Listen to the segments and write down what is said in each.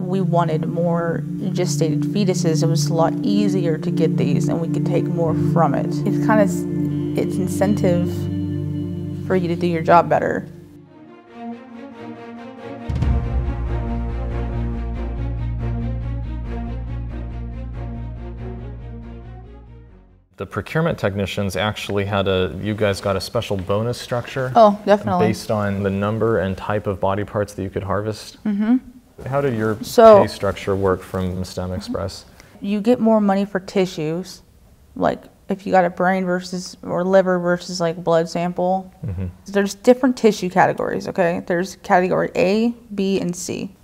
we wanted more gestated fetuses. It was a lot easier to get these and we could take more from it. It's incentive for you to do your job better. The procurement technicians actually you guys got a special bonus structure. Oh, definitely. Based on the number and type of body parts that you could harvest. Mm-hmm. How did your pay structure work from StemExpress? You get more money for tissues, like if you got a brain or liver versus like blood sample. Mm-hmm. There's different tissue categories, okay? There's category A, B, and C.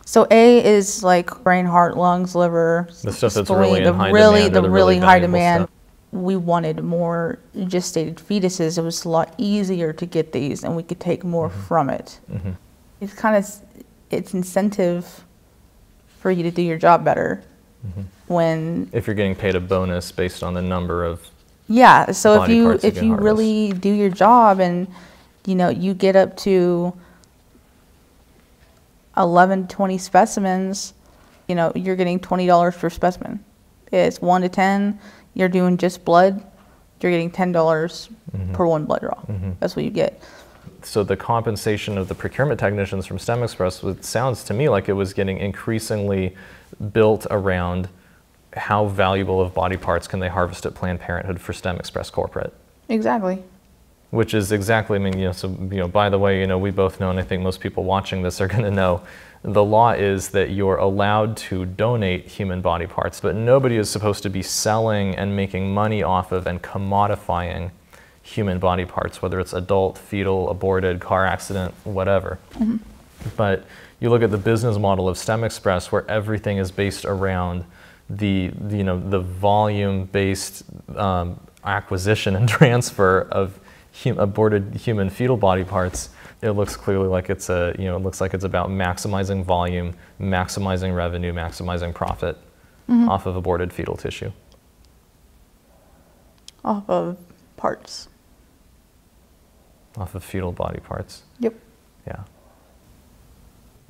So A is like brain, heart, lungs, liver, the stuff that's spleen, really in high demand. The really high demand. Stuff. We wanted more gestated fetuses. It was a lot easier to get these and we could take more from it. Mm-hmm. It's incentive for you to do your job better. Mm-hmm. If you're getting paid a bonus based on the number of so if you really do your job and you get up to 11, 20 specimens, you're getting $20 per specimen. It's 1 to 10, you're doing just blood, you're getting $10 per one blood draw. Mm-hmm. That's what you get. So the compensation of the procurement technicians from StemExpress, it sounds to me like it was getting increasingly built around how valuable of body parts can they harvest at Planned Parenthood for StemExpress corporate. Exactly. Which is exactly, by the way, we both know, and I think most people watching this are going to know, the law is that you're allowed to donate human body parts, but nobody is supposed to be selling and making money off of and commodifying human body parts, whether it's adult, fetal, aborted, car accident, whatever. Mm-hmm. But you look at the business model of StemExpress, where everything is based around the volume-based acquisition and transfer of aborted human fetal body parts. It looks clearly like it's it looks like it's about maximizing volume, maximizing revenue, maximizing profit off of aborted fetal tissue. Off of parts. Off of fetal body parts. Yep. Yeah.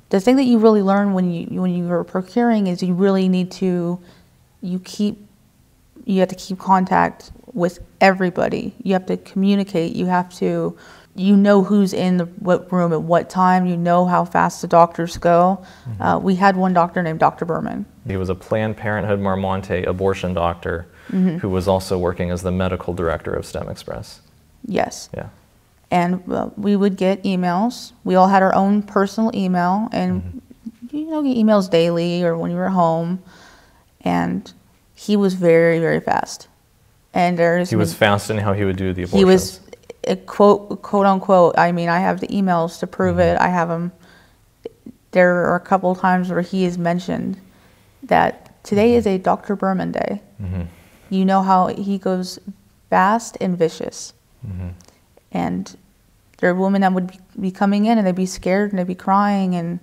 The thing that you really learn when you are procuring is you really need to you have to keep contact with everybody. You have to communicate. You have to, who's in what room at what time. You know how fast the doctors go. Mm-hmm. We had one doctor named Dr. Berman. He was a Planned Parenthood Marmonte abortion doctor who was also working as the medical director of StemExpress. Yes. Yeah. And we would get emails. We all had our own personal email, and get emails daily or when you were home. And he was very, very fast. And he was fast in how he would do the abortions. He was, quote unquote, I have the emails to prove it. I have them. There are a couple of times where he has mentioned that today is a Dr. Berman day. Mm-hmm. You know how he goes fast and vicious. Mm-hmm. And there are women that would be coming in and they'd be scared and they'd be crying. And,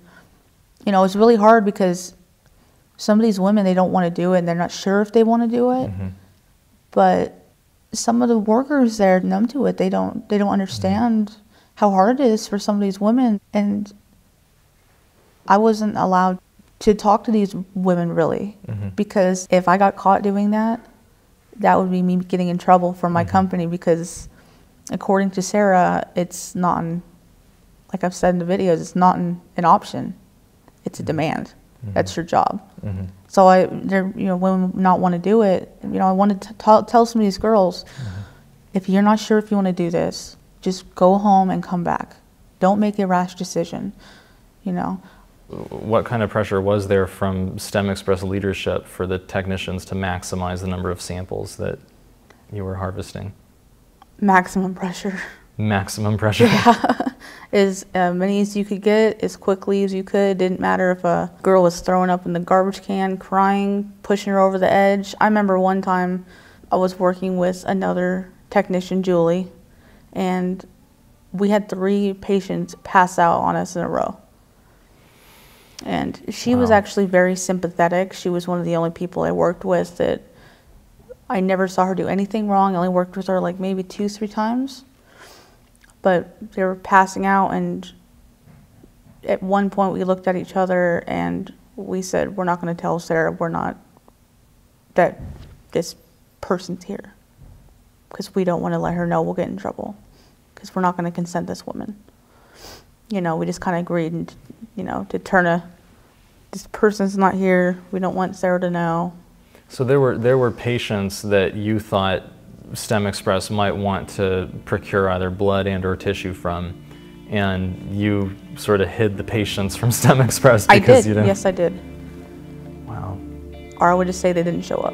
it's really hard because some of these women, they don't want to do it and they're not sure if they want to do it. Mm-hmm. But some of the workers there are numb to it. They don't understand how hard it is for some of these women. And I wasn't allowed to talk to these women really, because if I got caught doing that, that would be me getting in trouble for my company, because according to Sarah, it's not, like I've said in the videos, it's not an option. It's a demand. That's your job. So women not want to do it. I wanted to tell some of these girls, if you're not sure if you want to do this, just go home and come back. Don't make a rash decision. What kind of pressure was there from StemExpress leadership for the technicians to maximize the number of samples that you were harvesting? Maximum pressure. Maximum pressure? Yeah. As many as you could get, as quickly as you could. Didn't matter if a girl was throwing up in the garbage can, crying, pushing her over the edge. I remember one time I was working with another technician, Julie, and we had 3 patients pass out on us in a row. And she was actually very sympathetic. She was one of the only people I worked with that I never saw her do anything wrong. I only worked with her like maybe 2-3 times. But they were passing out, and at one point we looked at each other and we said, we're not going to tell Sarah that this person's here, because we don't want to let her know we'll get in trouble, because we're not going to consent this woman. You know, we just kind of agreed, and, you know, to this person's not here, we don't want Sarah to know. So there were patients that you thought StemExpress might want to procure either blood and or tissue from, and you sort of hid the patients from StemExpress because I did. you didn't. Yes, I did. Wow. Or I would just say they didn't show up.